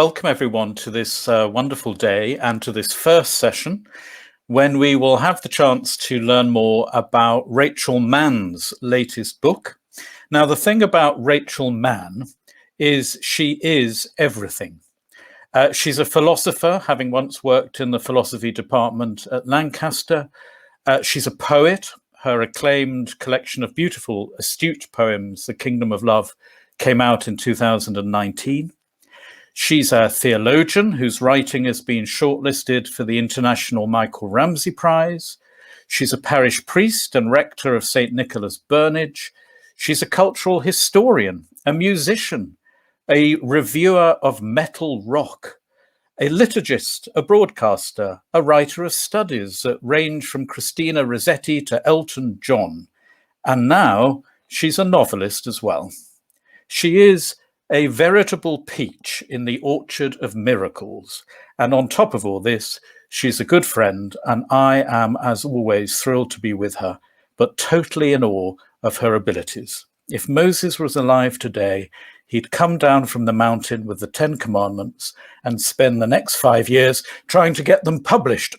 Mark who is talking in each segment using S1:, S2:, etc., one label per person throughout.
S1: Welcome everyone to this wonderful day and to this first session when we will have the chance to learn more about Rachel Mann's latest book. Now, the thing about Rachel Mann is she is everything. She's a philosopher, having once worked in the philosophy department at Lancaster. She's a poet. Her acclaimed collection of beautiful, astute poems, The Kingdom of Love, came out in 2019. She's a theologian whose writing has been shortlisted for the International Michael Ramsey Prize. She's a parish priest and rector of St. Nicholas Burnage. She's a cultural historian, a musician, a reviewer of metal rock, a liturgist, a broadcaster, a writer of studies that range from Christina Rossetti to Elton John. And now she's a novelist as well. She is a veritable peach in the orchard of miracles. And on top of all this, she's a good friend, and I am, as always, thrilled to be with her, but totally in awe of her abilities. If Moses was alive today, he'd come down from the mountain with the 10 Commandments and spend the next 5 years trying to get them published.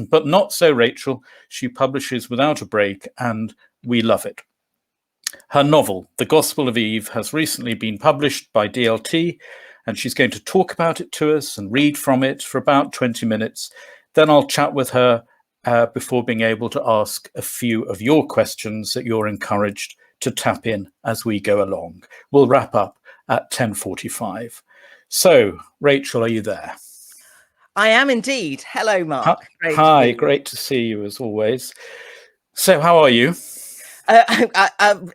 S1: But not so Rachel. She publishes without a break, and we love it. Her novel, The Gospel of Eve, has recently been published by DLT, and she's going to talk about it to us and read from it for about 20 minutes. Then I'll chat with her before being able to ask a few of your questions that you're encouraged to tap in as we go along. We'll wrap up at 10:45. So, Rachel, are you there?
S2: I am indeed. Hello, Mark.
S1: Hi, great to see you as always. So, how are you?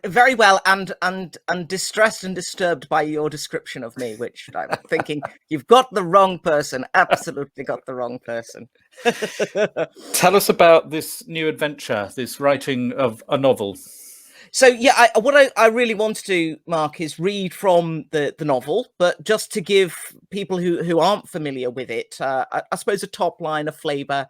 S2: Very well, and distressed and disturbed by your description of me, which I'm thinking you've got the wrong person. Absolutely got the wrong person.
S1: Tell us about this new adventure, this writing of a novel.
S2: So yeah, what I really want to do, Mark, is read from the novel, but just to give people who aren't familiar with it, I suppose a top line, a flavour.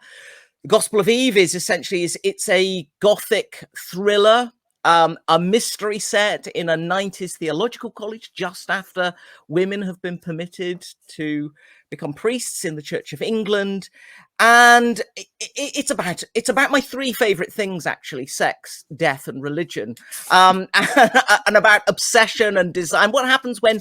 S2: The Gospel of Eve is essentially it's a gothic thriller, a mystery set in a 90s theological college just after women have been permitted to become priests in the Church of England. And it's about my three favorite things, actually: sex, death, and religion, and about obsession and desire. What happens when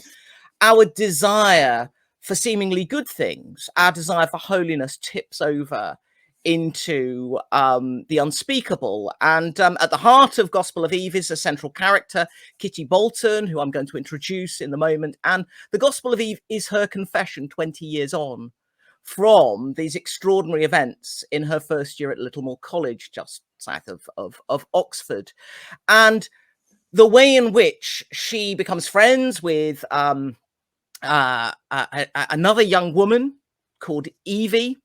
S2: our desire for seemingly good things, our desire for holiness, tips over into the unspeakable. And at the heart of Gospel of Eve is a central character, Kitty Bolton, who I'm going to introduce in the moment. And the Gospel of Eve is her confession 20 years on from these extraordinary events in her first year at Littlemore College, just south of Oxford. And the way in which she becomes friends with another young woman called Evie,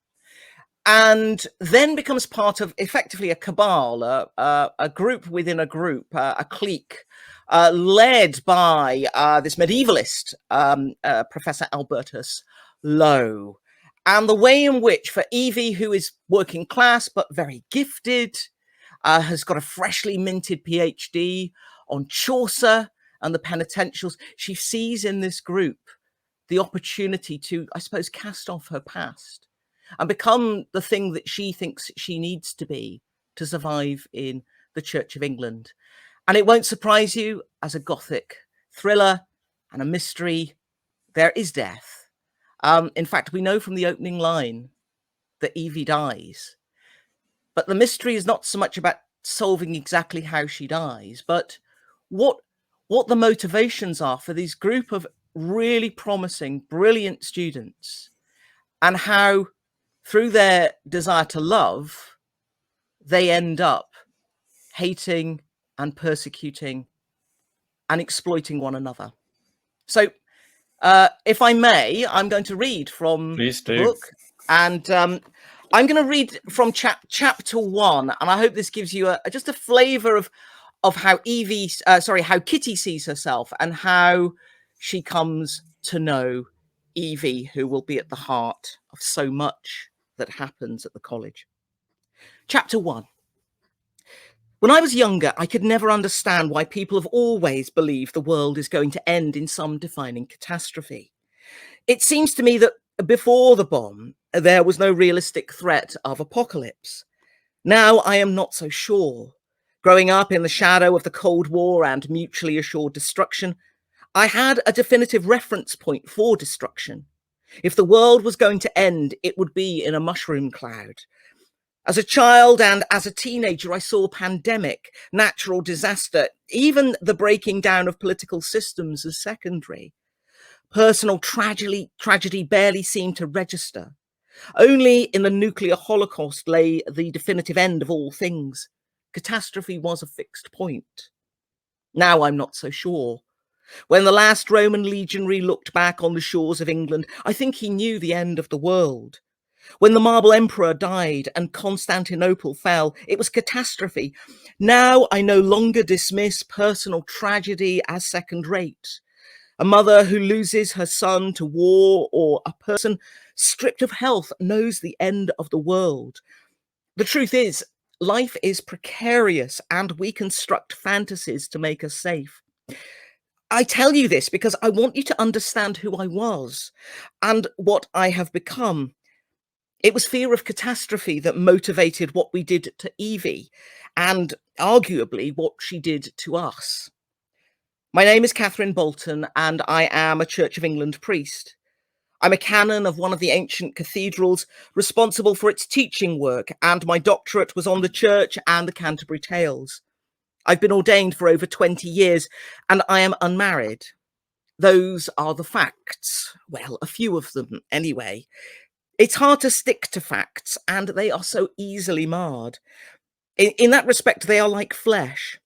S2: and then becomes part of effectively a cabal, a group within a group, a clique, led by this medievalist, Professor Albertus Lowe. And the way in which, for Evie, who is working class but very gifted, has got a freshly minted PhD on Chaucer and the penitentials, she sees in this group the opportunity to, I suppose, cast off her past and become the thing that she thinks she needs to be to survive in the Church of England. And it won't surprise you, as a Gothic thriller and a mystery, there is death. In fact, we know from the opening line that Evie dies. But the mystery is not so much about solving exactly how she dies, but what the motivations are for these group of really promising, brilliant students, and how through their desire to love, they end up hating and persecuting and exploiting one another. So, if I may, I'm going to read from the book. And I'm going to read from chapter 1. And I hope this gives you just a flavour of how how Kitty sees herself and how she comes to know Evie, who will be at the heart of so much that happens at the college. Chapter 1. When I was younger, I could never understand why people have always believed the world is going to end in some defining catastrophe. It seems to me that Before the bomb, there was no realistic threat of apocalypse. Now I am not so sure. Growing up in the shadow of the Cold War and mutually assured destruction, I had a definitive reference point for destruction. If the world was going to end, it would be in a mushroom cloud. As a child and as a teenager, I saw pandemic, natural disaster, even the breaking down of political systems as secondary. Personal tragedy barely seemed to register. Only in the nuclear holocaust lay the definitive end of all things. Catastrophe was a fixed point. Now I'm not so sure. When the last Roman legionary looked back on the shores of England, I think he knew the end of the world. When the marble emperor died and Constantinople fell, it was catastrophe. Now I no longer dismiss personal tragedy as second rate. A mother who loses her son to war, or a person stripped of health, knows the end of the world. The truth is, life is precarious and we construct fantasies to make us safe. I tell you this because I want you to understand who I was and what I have become. It was fear of catastrophe that motivated what we did to Evie, and arguably what she did to us. My name is Catherine Bolton, and I am a Church of England priest. I'm a canon of one of the ancient cathedrals, responsible for its teaching work, and my doctorate was on the Church and the Canterbury Tales. I've been ordained for over 20 years, and I am unmarried. Those are the facts. Well, a few of them, anyway. It's hard to stick to facts, and they are so easily marred. In that respect, they are like flesh.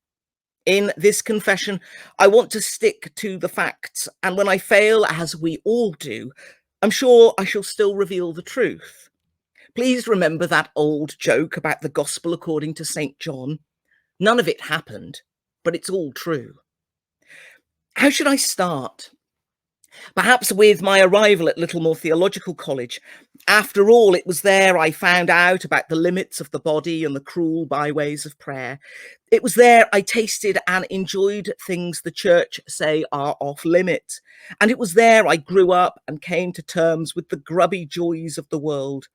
S2: In this confession, I want to stick to the facts, and when I fail, as we all do, I'm sure I shall still reveal the truth. Please remember that old joke about the Gospel according to St. John. None of it happened, but it's all true. How should I start? Perhaps with my arrival at Littlemore Theological College. After all, it was there I found out about the limits of the body and the cruel byways of prayer. It was there I tasted and enjoyed things the church say are off limits. And it was there I grew up and came to terms with the grubby joys of the world.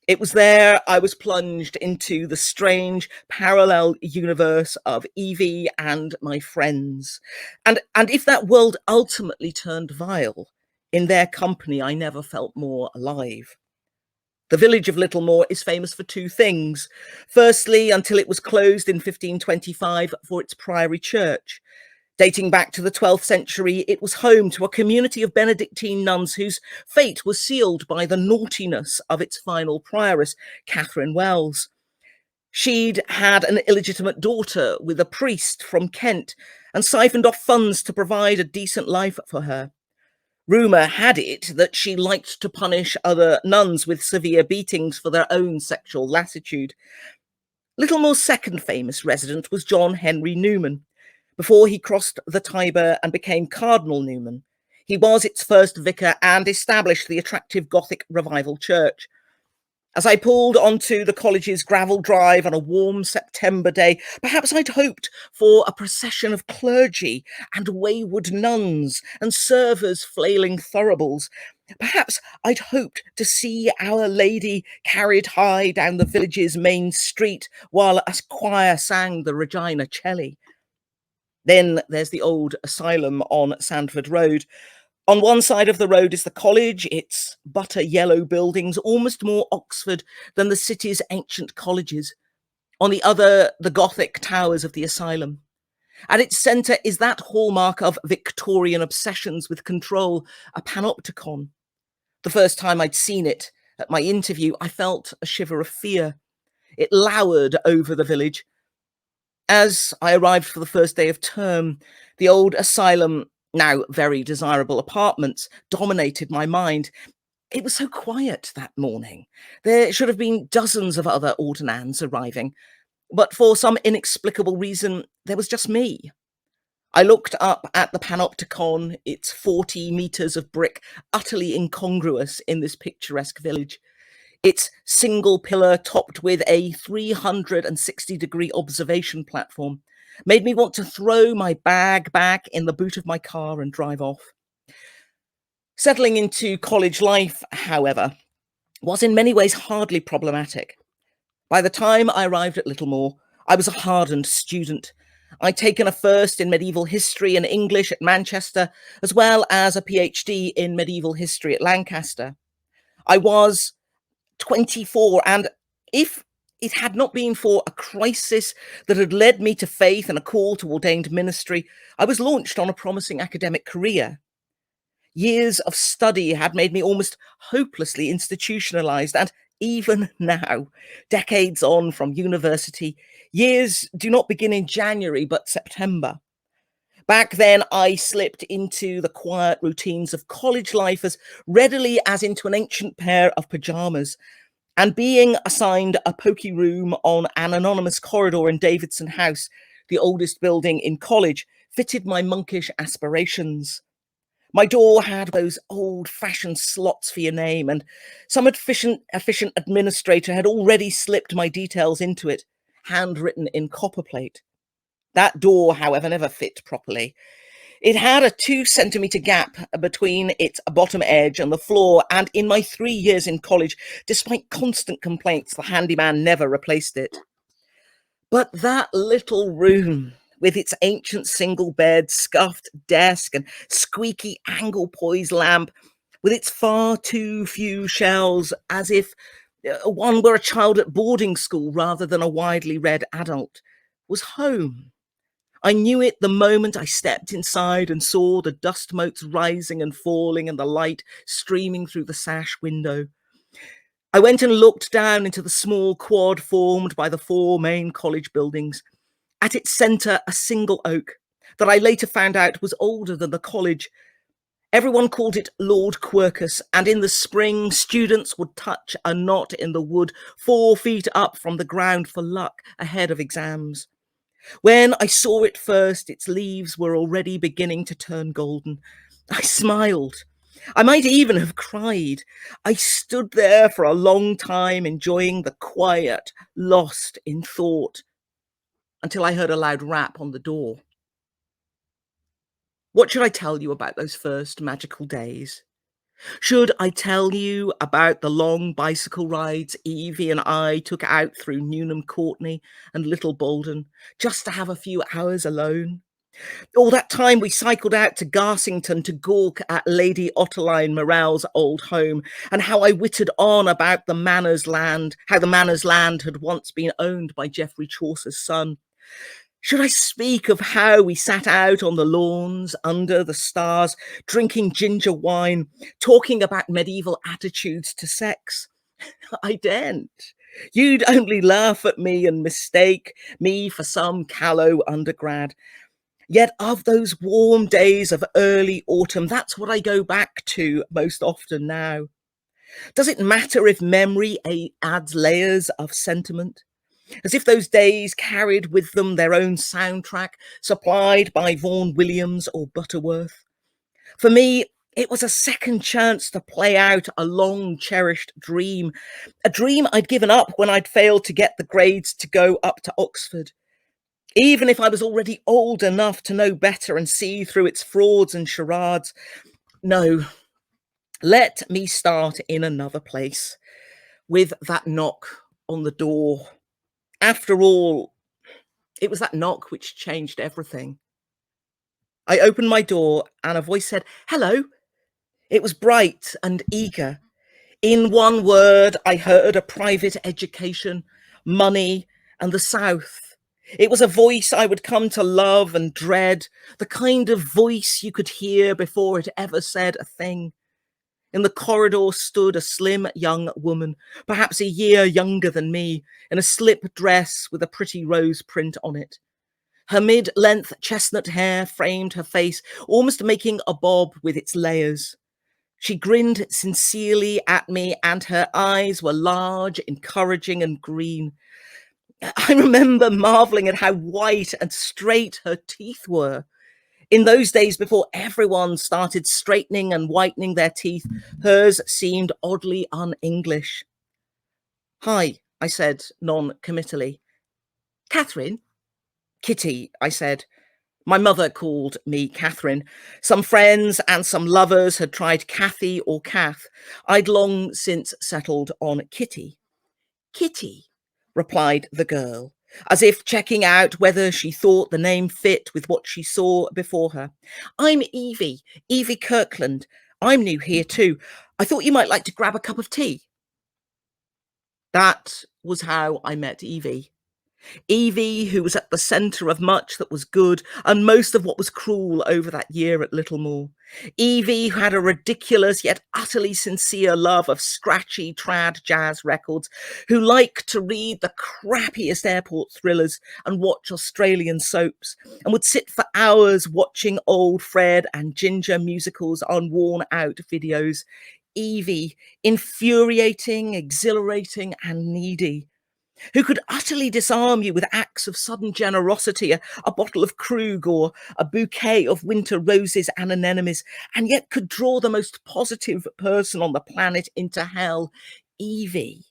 S2: It was there I was plunged into the strange parallel universe of Evie and my friends. And if that world ultimately turned vile, in their company I never felt more alive. The village of Littlemore is famous for two things. Firstly, until it was closed in 1525, for its priory church. Dating back to the 12th century, it was home to a community of Benedictine nuns whose fate was sealed by the naughtiness of its final prioress, Catherine Wells. She'd had an illegitimate daughter with a priest from Kent and siphoned off funds to provide a decent life for her. Rumour had it that she liked to punish other nuns with severe beatings for their own sexual lassitude. Littlemore's second famous resident was John Henry Newman. Before he crossed the Tiber and became Cardinal Newman, he was its first vicar and established the attractive Gothic Revival Church. As I pulled onto the college's gravel drive on a warm September day, perhaps I'd hoped for a procession of clergy and wayward nuns and servers flailing thuribles. Perhaps I'd hoped to see Our Lady carried high down the village's main street while a choir sang the Regina Celli. Then there's the old asylum on Sandford Road. On one side of the road is the college, its butter yellow buildings, almost more Oxford than the city's ancient colleges. On the other, the Gothic towers of the asylum. At its centre is that hallmark of Victorian obsessions with control, a panopticon. The first time I'd seen it, at my interview, I felt a shiver of fear. It lowered over the village. As I arrived for the first day of term, the old asylum, now very desirable apartments, dominated my mind. It was so quiet that morning. There should have been dozens of other ordinands arriving, but for some inexplicable reason, there was just me. I looked up at the panopticon, its 40 metres of brick, utterly incongruous in this picturesque village. Its single pillar topped with a 360-degree observation platform made me want to throw my bag back in the boot of my car and drive off. Settling into college life, however, was in many ways hardly problematic. By the time I arrived at Littlemore, I was a hardened student. I'd taken a first in medieval history and English at Manchester, as well as a PhD in medieval history at Lancaster. I was 24, and if it had not been for a crisis that had led me to faith and a call to ordained ministry, I was launched on a promising academic career. Years of study had made me almost hopelessly institutionalized, and even now, decades on from university, years do not begin in January but September. Back then, I slipped into the quiet routines of college life as readily as into an ancient pair of pajamas, and being assigned a pokey room on an anonymous corridor in Davidson House, the oldest building in college, fitted my monkish aspirations. My door had those old-fashioned slots for your name, and some efficient administrator had already slipped my details into it, handwritten in copperplate. That door, however, never fit properly. It had a 2-centimetre gap between its bottom edge and the floor, and in my 3 years in college, despite constant complaints, the handyman never replaced it. But that little room, with its ancient single bed, scuffed desk, and squeaky angle poise lamp, with its far too few shelves, as if one were a child at boarding school rather than a widely read adult, was home. I knew it the moment I stepped inside and saw the dust motes rising and falling and the light streaming through the sash window. I went and looked down into the small quad formed by the 4 main college buildings. At its centre, a single oak that I later found out was older than the college. Everyone called it Lord Quercus, and in the spring, students would touch a knot in the wood 4 feet up from the ground for luck ahead of exams. When I saw it first, its leaves were already beginning to turn golden. I smiled. I might even have cried. I stood there for a long time, enjoying the quiet, lost in thought, until I heard a loud rap on the door. What should I tell you about those first magical days? Should I tell you about the long bicycle rides Evie and I took out through Newnham Courtney and Little Bolton just to have a few hours alone? All that time we cycled out to Garsington to gawk at Lady Ottoline Morell's old home, and how I wittered on about the Manor's land, how the Manor's land had once been owned by Geoffrey Chaucer's son. Should I speak of how we sat out on the lawns under the stars, drinking ginger wine, talking about medieval attitudes to sex? I daren't. You'd only laugh at me and mistake me for some callow undergrad. Yet of those warm days of early autumn, that's what I go back to most often now. Does it matter if memory adds layers of sentiment? As if those days carried with them their own soundtrack, supplied by Vaughan Williams or Butterworth. For me, it was a second chance to play out a long-cherished dream, a dream I'd given up when I'd failed to get the grades to go up to Oxford. Even if I was already old enough to know better and see through its frauds and charades. No, let me start in another place, with that knock on the door. After all, it was that knock which changed everything. I opened my door and a voice said, "Hello." It was bright and eager. In one word, I heard a private education, money, and the South. It was a voice I would come to love and dread, the kind of voice you could hear before it ever said a thing. In the corridor stood a slim young woman, perhaps a year younger than me, in a slip dress with a pretty rose print on it. Her mid-length chestnut hair framed her face, almost making a bob with its layers. She grinned sincerely at me, and her eyes were large, encouraging, and green. I remember marveling at how white and straight her teeth were. In those days, before everyone started straightening and whitening their teeth, hers seemed oddly un-English. "Hi," I said non-committally. "Catherine?" "Kitty," I said. My mother called me Catherine. Some friends and some lovers had tried Cathy or Kath. I'd long since settled on Kitty. Kitty, replied the girl, as if checking out whether she thought the name fit with what she saw before her. I'm Evie Kirkland. I'm new here too. I thought you might like to grab a cup of tea. That was how I met Evie. Evie, who was at the centre of much that was good and most of what was cruel over that year at Littlemore. Evie, who had a ridiculous yet utterly sincere love of scratchy trad jazz records, who liked to read the crappiest airport thrillers and watch Australian soaps, and would sit for hours watching old Fred and Ginger musicals on worn-out videos. Evie, infuriating, exhilarating, and needy, who could utterly disarm you with acts of sudden generosity, a bottle of Krug or a bouquet of winter roses and anemones, and yet could draw the most positive person on the planet into hell. Evie,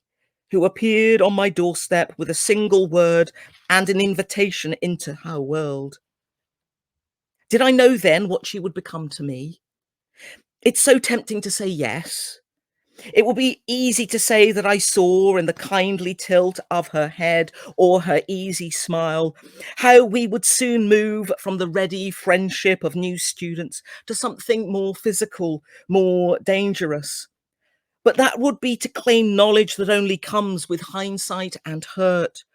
S2: who appeared on my doorstep with a single word and an invitation into her world. Did I know then what she would become to me? It's so tempting to say yes. It will be easy to say that I saw in the kindly tilt of her head or her easy smile how we would soon move from the ready friendship of new students to something more physical, more dangerous. But that would be to claim knowledge that only comes with hindsight and hurt.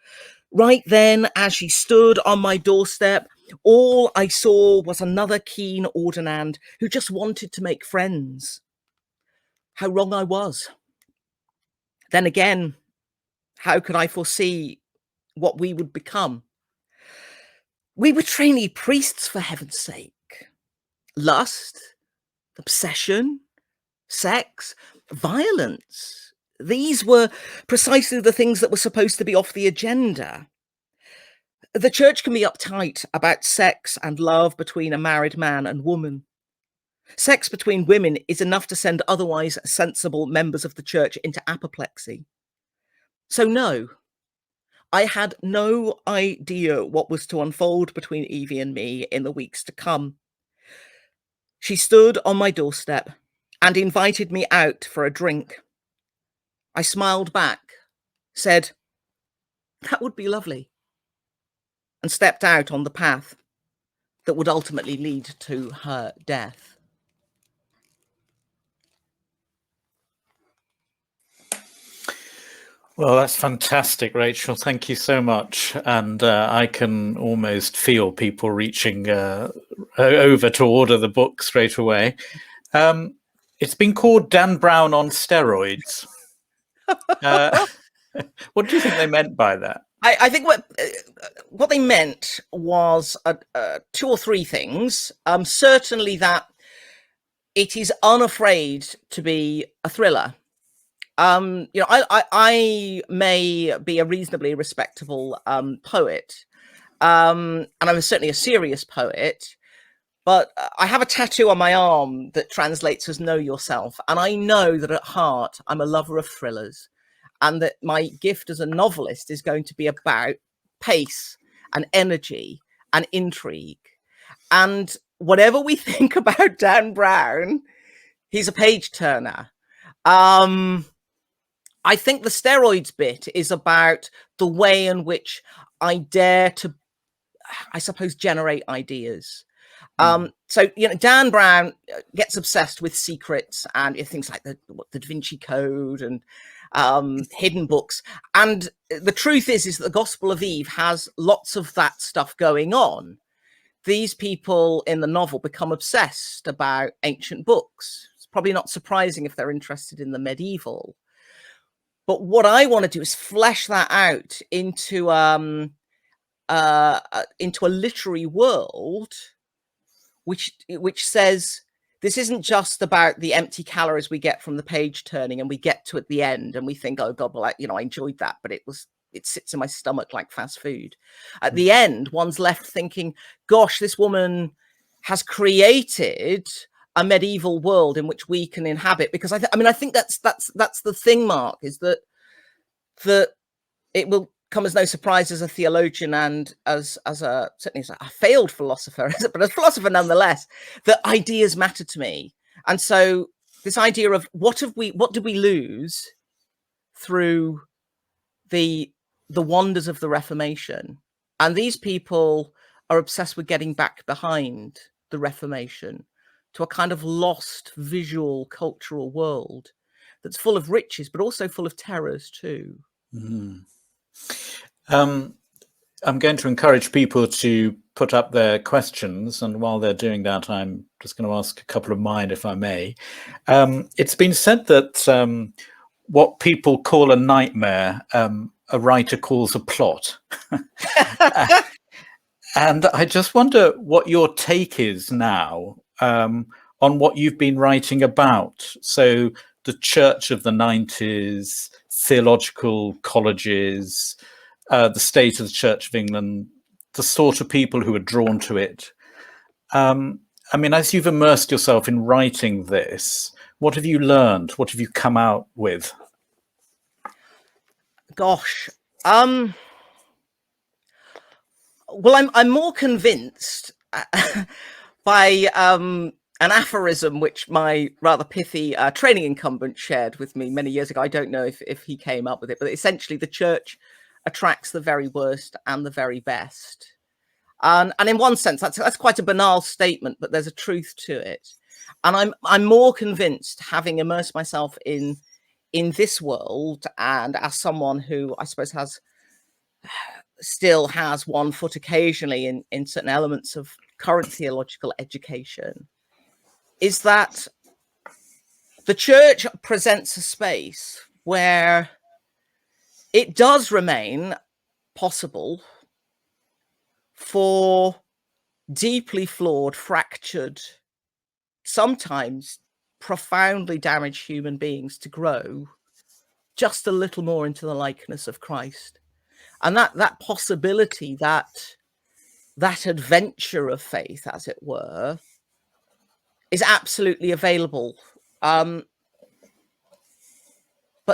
S2: Right then, as she stood on my doorstep, all I saw was another keen ordinand who just wanted to make friends. How wrong I was. Then again, how could I foresee what we would become? We were trainee priests, for heaven's sake. Lust, obsession, sex, violence. These were precisely the things that were supposed to be off the agenda. The church can be uptight about sex and love between a married man and woman. Sex between women is enough to send otherwise sensible members of the church into apoplexy. So no, I had no idea what was to unfold between Evie and me in the weeks to come. She stood on my doorstep and invited me out for a drink. I smiled back, said, "That would be lovely," and stepped out on the path that would ultimately lead to her death.
S1: Well, that's fantastic, Rachel. Thank you so much. And I can almost feel people reaching over to order the book straight away. It's been called Dan Brown on steroids. What do you think they meant by that?
S2: I think what they meant was two or three things. Certainly that it is unafraid to be a thriller. I may be a reasonably respectable poet, and I'm certainly a serious poet, but I have a tattoo on my arm that translates as "Know Yourself," and I know that at heart I'm a lover of thrillers, and that my gift as a novelist is going to be about pace and energy and intrigue. And whatever we think about Dan Brown, he's a page turner. I think the steroids bit is about the way in which I dare to, I suppose, generate ideas. So, Dan Brown gets obsessed with secrets and things like the Da Vinci Code and hidden books. And the truth is that the Gospel of Eve has lots of that stuff going on. These people in the novel become obsessed about ancient books. It's probably not surprising if they're interested in the medieval. But what I want to do is flesh that out into a literary world, which says this isn't just about the empty calories we get from the page turning, and we get to at the end and we think, oh God, well, I enjoyed that, but it sits in my stomach like fast food. At the end, one's left thinking, gosh, this woman has created a medieval world in which we can inhabit. Because I think that's the thing, Mark, is that it will come as no surprise as a theologian and as a certainly as a failed philosopher, but a philosopher nonetheless, that ideas matter to me. And so this idea of what did we lose through the wonders of the Reformation? And these people are obsessed with getting back behind the Reformation to a kind of lost visual cultural world that's full of riches, but also full of terrors too.
S1: Mm. I'm going to encourage people to put up their questions, and while they're doing that, I'm just going to ask a couple of mine, if I may. It's been said that what people call a nightmare, a writer calls a plot. And I just wonder what your take is now on what you've been writing about. So the church of the 90s, theological colleges, the state of the Church of England, the sort of people who are drawn to it. I mean, as you've immersed yourself in writing this, what have you learned? What have you come out with?
S2: Gosh. Well, I'm more convinced by an aphorism which my rather pithy training incumbent shared with me many years ago. I don't know if he came up with it, but essentially the church attracts the very worst and the very best. And in one sense, that's quite a banal statement, but there's a truth to it. And I'm more convinced, having immersed myself in this world, and as someone who I suppose still has one foot occasionally in certain elements of current theological education, is that the church presents a space where it does remain possible for deeply flawed, fractured, sometimes profoundly damaged human beings to grow just a little more into the likeness of Christ. And that possibility, that adventure of faith, as it were, is absolutely available. But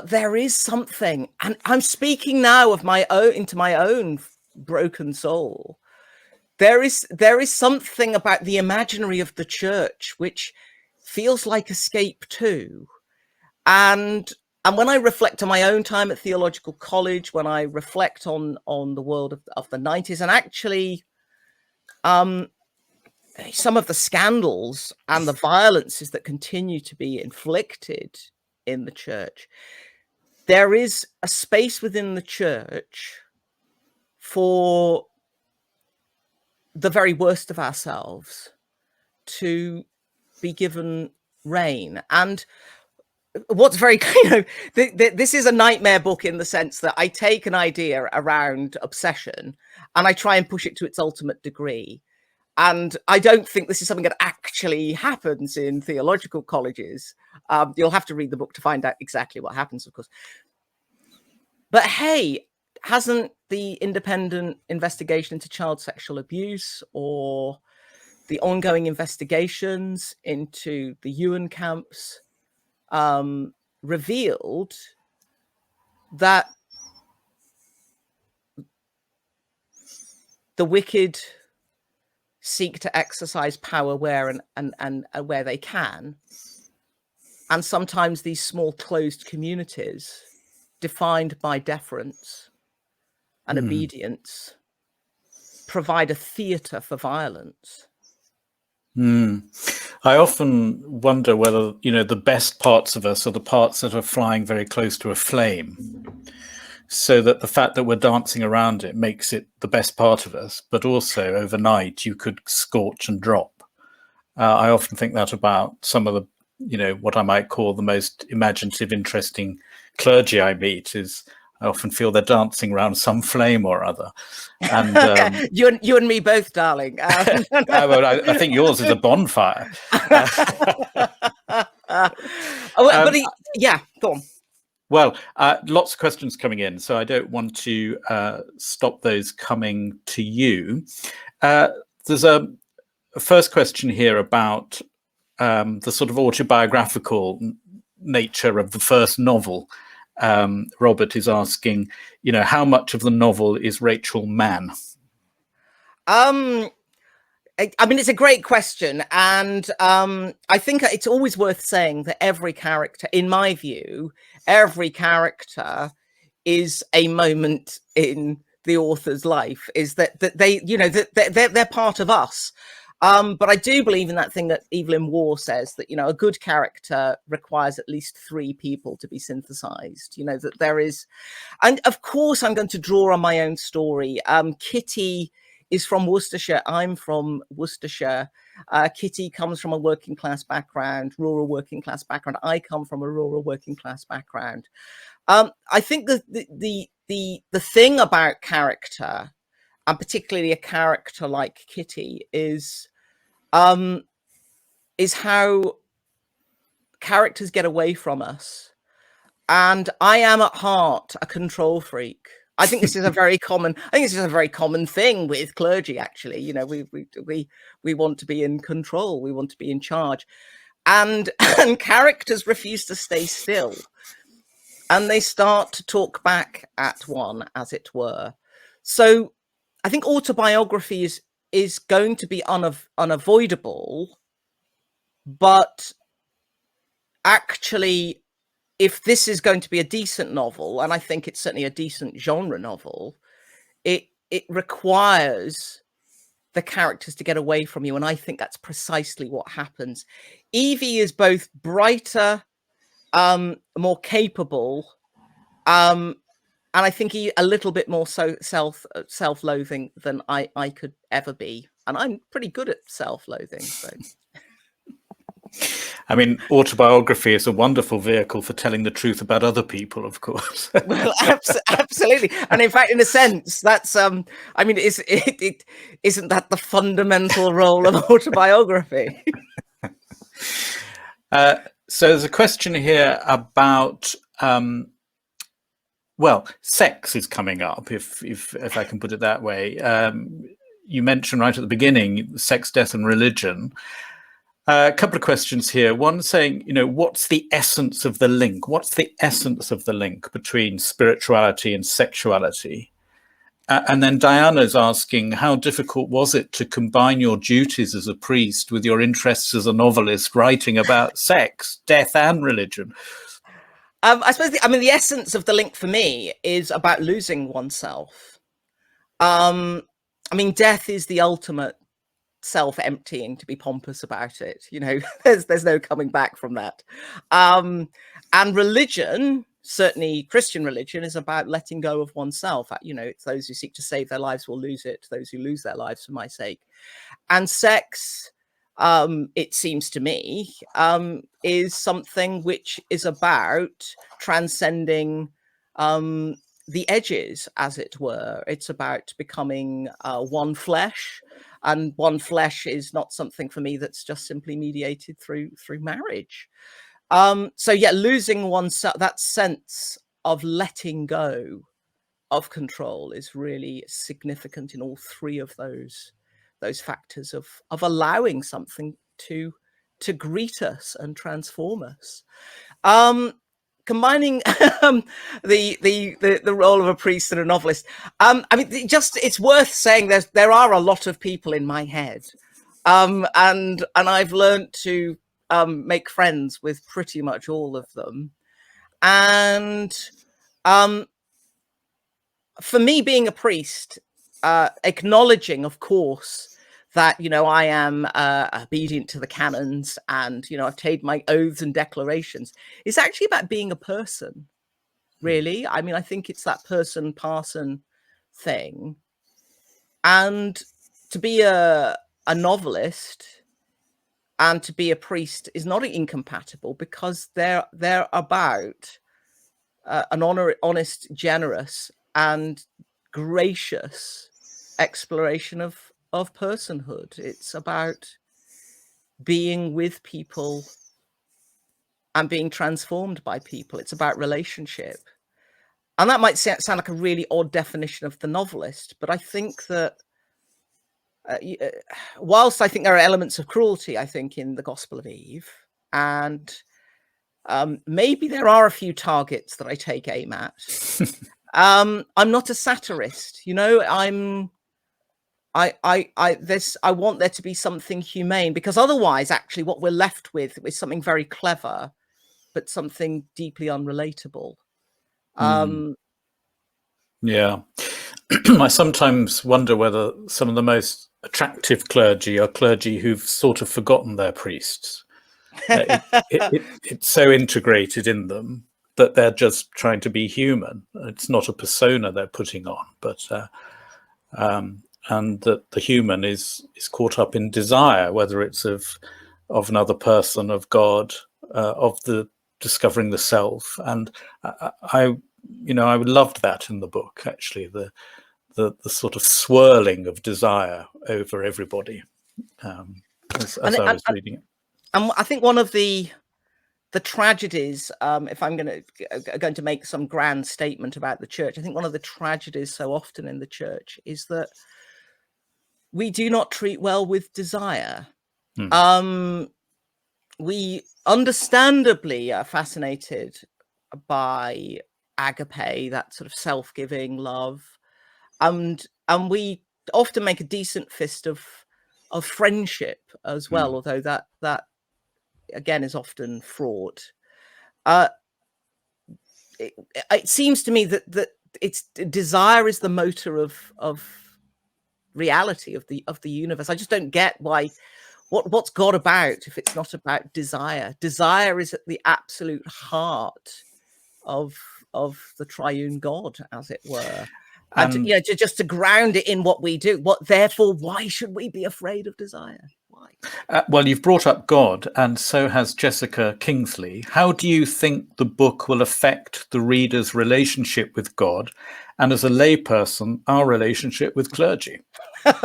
S2: there is something, and I'm speaking now of into my own broken soul. There is something about the imaginary of the church which feels like escape too. And when I reflect on my own time at theological college, when I reflect on the world of the 90s, and actually some of the scandals and the violences that continue to be inflicted in the church, there is a space within the church for the very worst of ourselves to be given reign. And what's very, this is a nightmare book in the sense that I take an idea around obsession and I try and push it to its ultimate degree. And I don't think this is something that actually happens in theological colleges. You'll have to read the book to find out exactly what happens, of course. But hey, hasn't the independent investigation into child sexual abuse, or the ongoing investigations into the Ewan camps, revealed that the wicked seek to exercise power where and where they can, and sometimes these small closed communities, defined by deference and obedience, provide a theatre for violence.
S1: I often wonder whether, the best parts of us are the parts that are flying very close to a flame, so that the fact that we're dancing around it makes it the best part of us, but also overnight you could scorch and drop. I often think that about some of the, what I might call the most imaginative, interesting clergy I meet. Is I often feel they're dancing around some flame or other. And
S2: you and me both, darling.
S1: well, I think yours is a bonfire.
S2: Yeah, go on.
S1: Well, lots of questions coming in, so I don't want to stop those coming to you. There's a first question here about the sort of autobiographical nature of the first novel. Robert is asking, how much of the novel is Rachel Mann?
S2: I mean, it's a great question. And I think it's always worth saying that every character, in my view, every character is a moment in the author's life, is that they, that they're part of us. But I do believe in that thing that Evelyn Waugh says, that, a good character requires at least 3 people to be synthesized, that there is. And of course, I'm going to draw on my own story. Kitty is from Worcestershire. I'm from Worcestershire. Kitty comes from a working class background, rural working class background. I come from a rural working class background. I think that the thing about character, and particularly a character like Kitty, is how characters get away from us. And I am at heart a control freak. I think this is a very common. I think this is a very common thing with clergy. Actually, we want to be in control. We want to be in charge, and characters refuse to stay still, and they start to talk back at one, as it were. So, I think autobiography is going to be unavoidable, but actually, if this is going to be a decent novel, and I think it's certainly a decent genre novel, it requires the characters to get away from you. And I think that's precisely what happens. Evie is both brighter, more capable, and I think a little bit more so self-loathing than I could ever be. And I'm pretty good at self-loathing, so.
S1: I mean, autobiography is a wonderful vehicle for telling the truth about other people, of course.
S2: Well, absolutely. And in fact, in a sense, that's, I mean, isn't that the fundamental role of autobiography?
S1: So there's a question here about, well, sex is coming up, if I can put it that way. You mentioned right at the beginning, sex, death, and religion. A couple of questions here. One saying, what's the essence of the link? What's the essence of the link between spirituality and sexuality? And then Diana's asking, how difficult was it to combine your duties as a priest with your interests as a novelist, writing about sex, death, and religion?
S2: I suppose, the essence of the link for me is about losing oneself. Death is the ultimate self-emptying, to be pompous about it. There's no coming back from that. And religion, certainly Christian religion, is about letting go of oneself. It's those who seek to save their lives will lose it, those who lose their lives for my sake. And sex, it seems to me, is something which is about transcending the edges, as it were. It's about becoming one flesh. And one flesh is not something for me that's just simply mediated through marriage. So yeah, losing oneself, that sense of letting go of control, is really significant in all 3 of those factors of allowing something to greet us and transform us. Combining the role of a priest and a novelist. It's worth saying there are a lot of people in my head, and I've learned to make friends with pretty much all of them. And for me, being a priest, acknowledging, of course, that, I am obedient to the canons, and, I've taken my oaths and declarations, it's actually about being a person, really. I think it's that person-parson thing. And to be a novelist and to be a priest is not incompatible, because they're about an honest, generous, and gracious exploration of personhood. It's about being with people and being transformed by people. It's about relationship. And that might sound like a really odd definition of the novelist, but I think that whilst I think there are elements of cruelty, I think, in the Gospel of Eve, and Maybe there are a few targets that I take aim at. I'm not a satirist, you know. I want there to be something humane, because otherwise, actually, what we're left with is something very clever, but something deeply unrelatable.
S1: Yeah. I sometimes wonder whether some of the most attractive clergy are clergy who've sort of forgotten their priests. It's so integrated in them that they're just trying to be human. It's not a persona they're putting on, but and that the human is caught up in desire, whether it's of another person, of God, of the discovering the self. And I loved that in the book, actually, the sort of swirling of desire over everybody, as I was reading it.
S2: And I think one of the tragedies, if I'm going to make some grand statement about the church, I think one of the tragedies so often in the church is that we do not treat well with desire. We understandably are fascinated by agape, that sort of self-giving love, and we often make a decent fist of friendship as well, although that again is often fraught. It seems to me that it's desire is the motor of reality, of the universe. I just don't get what's God about if it's not about desire. Desire is at the absolute heart of the triune God, as it were. And just to ground it in what we do. Therefore, why should we be afraid of desire? Why?
S1: Well, you've brought up God, and so has Jessica Kingsley. How do you think the book will affect the reader's relationship with God, and as a layperson, our relationship with clergy?
S2: Well,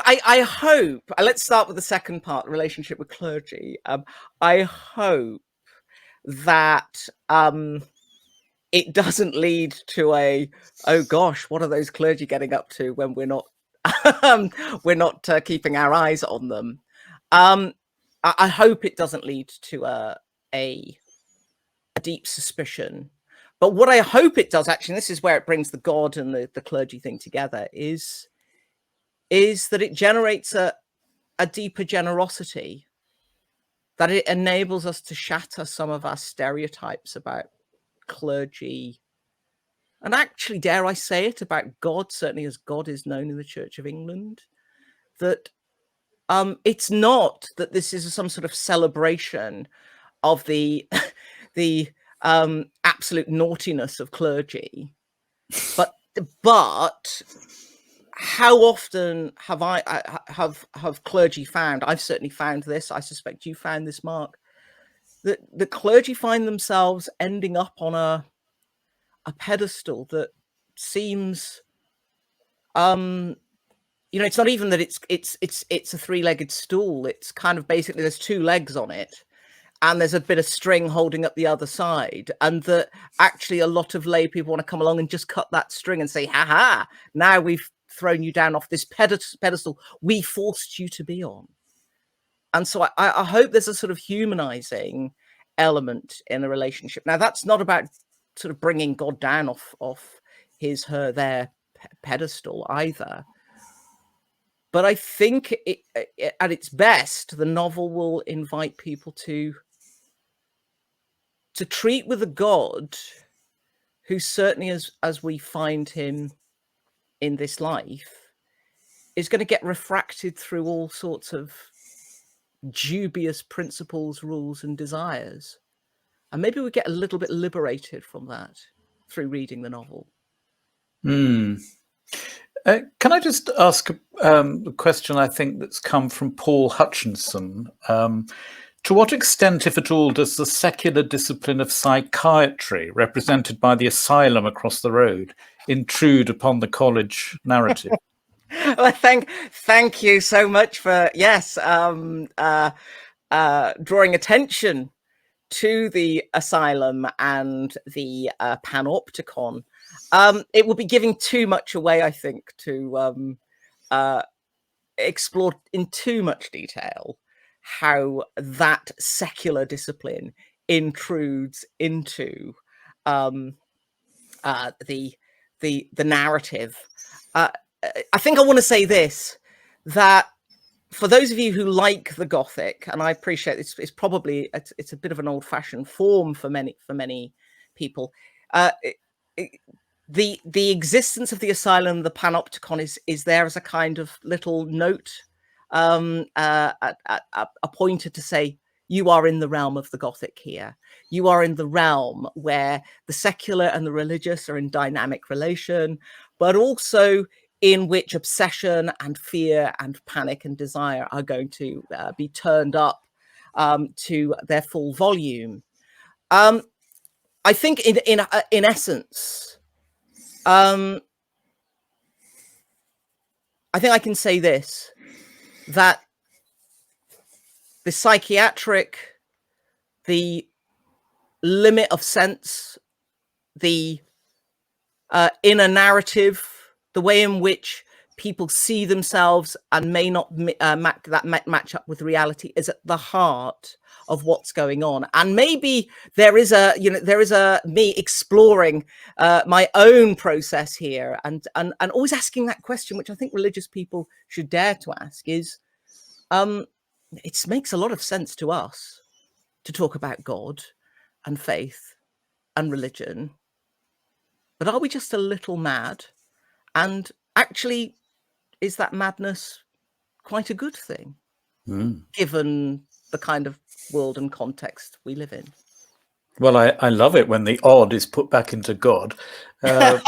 S2: I hope. Let's start with the second part: relationship with clergy. I hope that it doesn't lead to oh gosh, what are those clergy getting up to when we're not keeping our eyes on them. I hope it doesn't lead to a deep suspicion. But what I hope it does, actually, and this is where it brings the God and the clergy thing together, is that it generates a deeper generosity, that it enables us to shatter some of our stereotypes about clergy, and actually, dare I say it, about God, certainly as God is known in the Church of England, that it's not that this is some sort of celebration of the absolute naughtiness of clergy, but how often have clergy found? I've certainly found this. I suspect you found this, Mark. That the clergy find themselves ending up on a pedestal that seems, it's not even that it's a three-legged stool. It's kind of basically there's two legs on it, and there's a bit of string holding up the other side, and that actually a lot of lay people want to come along and just cut that string and say, "Ha ha! Now we've thrown you down off this pedestal we forced you to be on." And so I hope there's a sort of humanizing element in the relationship. Now, that's not about sort of bringing God down off their pedestal either. But I think at its best, the novel will invite people to treat with a God who, certainly as we find him in this life, is going to get refracted through all sorts of dubious principles, rules, and desires. And maybe we get a little bit liberated from that through reading the novel.
S1: Can I just ask a question, I think, that's come from Paul Hutchinson? To what extent, if at all, does the secular discipline of psychiatry, represented by the asylum across the road, intrude upon the college narrative?
S2: Well, thank you so much for drawing attention to the asylum and the panopticon. It would be giving too much away, I think, to explore in too much detail how that secular discipline intrudes into the narrative. I think I want to say this, that for those of you who like the Gothic, and I appreciate it's probably it's a bit of an old-fashioned form for many people. The existence of the asylum, the panopticon, is there as a kind of little note, a pointer to say, you are in the realm of the Gothic here. You are in the realm where the secular and the religious are in dynamic relation, but also in which obsession and fear and panic and desire are going to be turned up to their full volume. I think in essence, I think I can say this, that the psychiatric, the limit of sense, the inner narrative, the way in which people see themselves and may not match up with reality is at the heart of what's going on. And maybe there is a me exploring my own process here, and always asking that question, which I think religious people should dare to ask, is it makes a lot of sense to us to talk about God and faith and religion, but are we just a little mad? And actually, is that madness quite a good thing, given the kind of world and context we live in?
S1: Well, I love it when the odd is put back into God. There's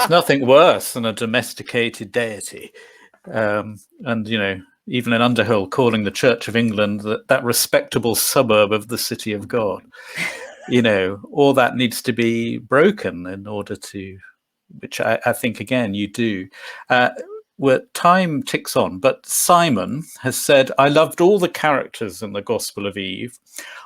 S1: nothing worse than a domesticated deity. And, you know, even in Underhill calling the Church of England that respectable suburb of the city of God, you know, all that needs to be broken in order to, which I think, again, you do. Where time ticks on, but Simon has said, I loved all the characters in the Gospel of Eve.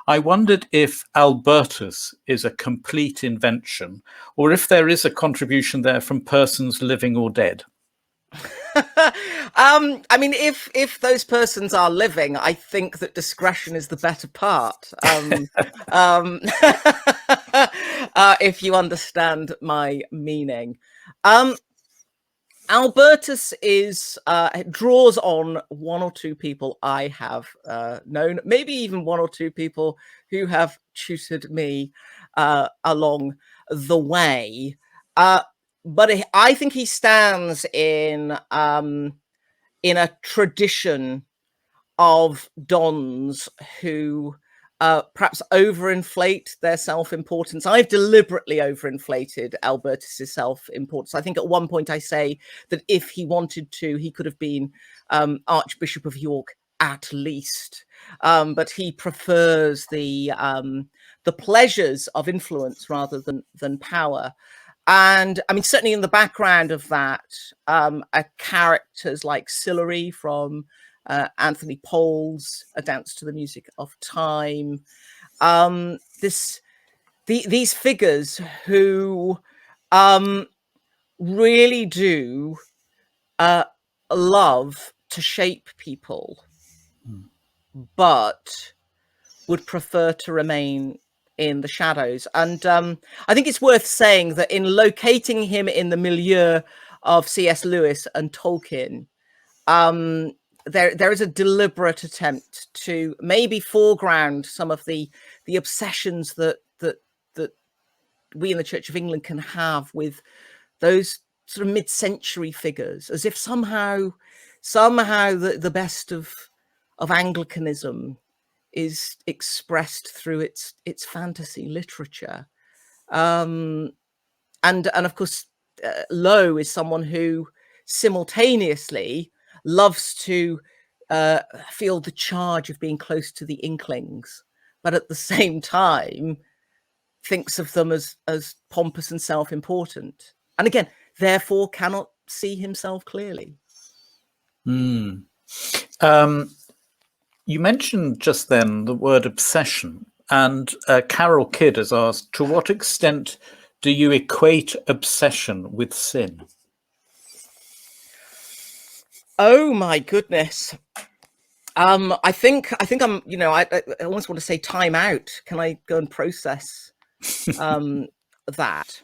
S1: I wondered if Albertus is a complete invention, or if there is a contribution there from persons living or dead.
S2: I mean, if those persons are living, I think that discretion is the better part. If you understand my meaning. Albertus draws on one or two people I have known, maybe even one or two people who have tutored me along the way. But I think he stands in a tradition of dons who perhaps overinflate their self-importance. I've deliberately overinflated Albertus's self-importance. I think at one point I say that if he wanted to, he could have been Archbishop of York at least, but he prefers the pleasures of influence rather than power. And I mean, certainly in the background of that are characters like Sillery from Anthony Pole's A Dance to the Music of Time. These figures who really do love to shape people, but would prefer to remain in the shadows. And I think it's worth saying that in locating him in the milieu of C.S. Lewis and Tolkien, there is a deliberate attempt to maybe foreground some of the obsessions that we in the Church of England can have with those sort of mid-century figures, as if somehow the best of Anglicanism is expressed through its fantasy literature. And of course, Lowe is someone who simultaneously loves to feel the charge of being close to the Inklings, but at the same time thinks of them as pompous and self-important, and again, therefore cannot see himself clearly.
S1: You mentioned just then the word obsession, and Carol Kidd has asked, to what extent do you equate obsession with sin?
S2: Oh my goodness. I think I'm, I almost want to say time out. Can I go and process that?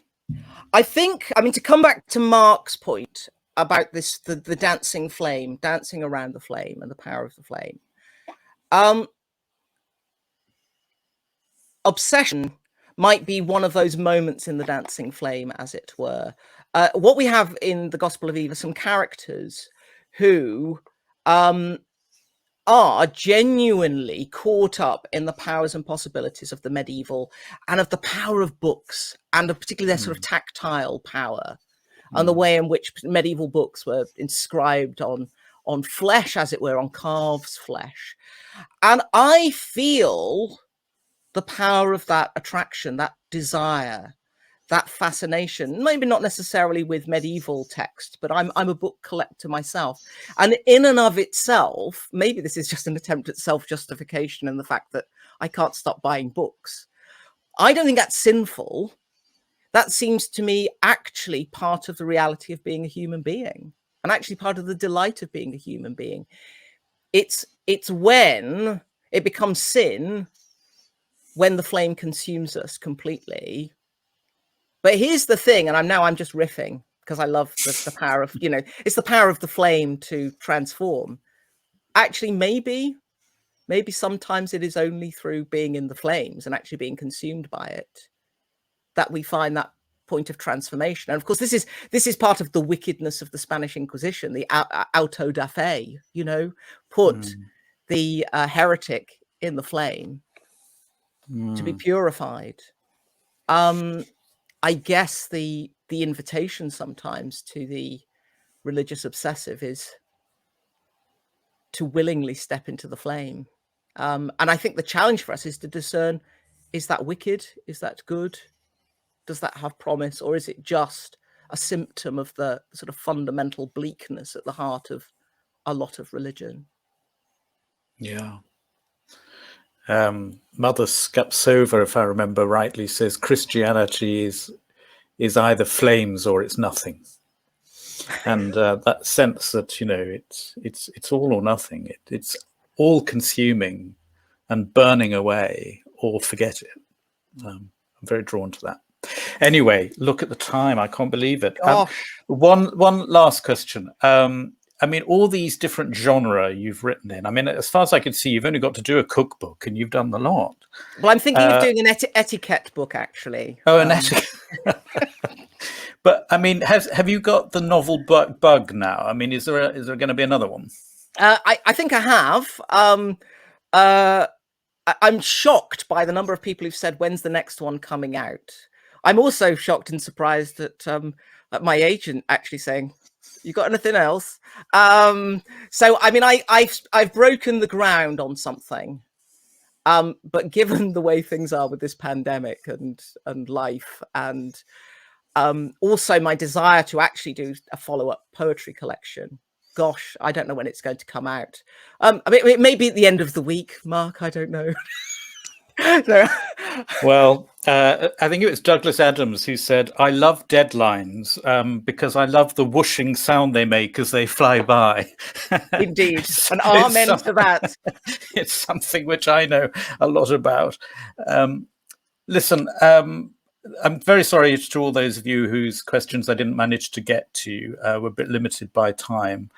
S2: I mean, to come back to Mark's point about this, the dancing flame, dancing around the flame and the power of the flame. Obsession might be one of those moments in the dancing flame, as it were. What we have in the Gospel of Eve are some characters who are genuinely caught up in the powers and possibilities of the medieval and of the power of books, and of particularly their sort of tactile power, and the way in which medieval books were inscribed on flesh, as it were, on calves' flesh. And I feel the power of that attraction, that desire, that fascination, maybe not necessarily with medieval text, but I'm a book collector myself. And in and of itself, maybe this is just an attempt at self-justification and the fact that I can't stop buying books. I don't think that's sinful. That seems to me actually part of the reality of being a human being, and actually part of the delight of being a human being. It's when it becomes sin, when the flame consumes us completely. But here's the thing, and I'm just riffing because I love the power of, it's the power of the flame to transform. Actually, maybe sometimes it is only through being in the flames and actually being consumed by it that we find that point of transformation. And of course, this is part of the wickedness of the Spanish Inquisition, the auto da fe, put the heretic in the flame to be purified. I guess the invitation sometimes to the religious obsessive is to willingly step into the flame. And I think the challenge for us is to discern, is that wicked? Is that good? Does that have promise? Or is it just a symptom of the sort of fundamental bleakness at the heart of a lot of religion?
S1: Yeah. Mother Skapsova, if I remember rightly, says Christianity is either flames or it's nothing. And that sense that, it's all or nothing. It's all consuming and burning away, or forget it. I'm very drawn to that. Anyway, look at the time. I can't believe it. One last question. I mean, all these different genre you've written in. I mean, as far as I can see, you've only got to do a cookbook, and you've done the lot.
S2: Well, I'm thinking of doing an etiquette book, actually.
S1: Oh, an etiquette. But I mean, have you got the novel bug now? I mean, is there going to be another one?
S2: I think I have. I'm shocked by the number of people who've said, "When's the next one coming out?" I'm also shocked and surprised at my agent actually saying, "You got anything else?" So I mean, I've broken the ground on something, but given the way things are with this pandemic and life, and also my desire to actually do a follow-up poetry collection, gosh, I don't know when it's going to come out. I mean, it may be at the end of the week, Mark. I don't know. So.
S1: Well, I think it was Douglas Adams who said, "I love deadlines because I love the whooshing sound they make as they fly by."
S2: Indeed, and amen to that.
S1: It's something which I know a lot about. Listen, I'm very sorry to all those of you whose questions I didn't manage to get to. We're a bit limited by time.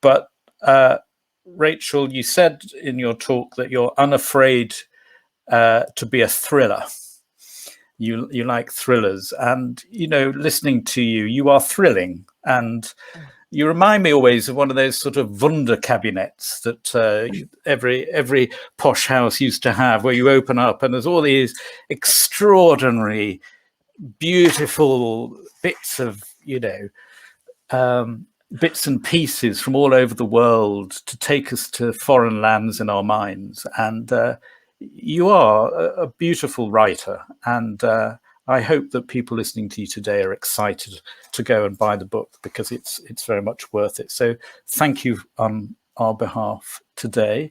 S1: But Rachel, you said in your talk that you're unafraid to be a thriller. You like thrillers, and listening to you are thrilling, and you remind me always of one of those sort of Wunder cabinets that every posh house used to have, where you open up and there's all these extraordinary, beautiful bits of bits and pieces from all over the world to take us to foreign lands in our minds. And you are a beautiful writer, and I hope that people listening to you today are excited to go and buy the book, because it's very much worth it. So thank you on our behalf today.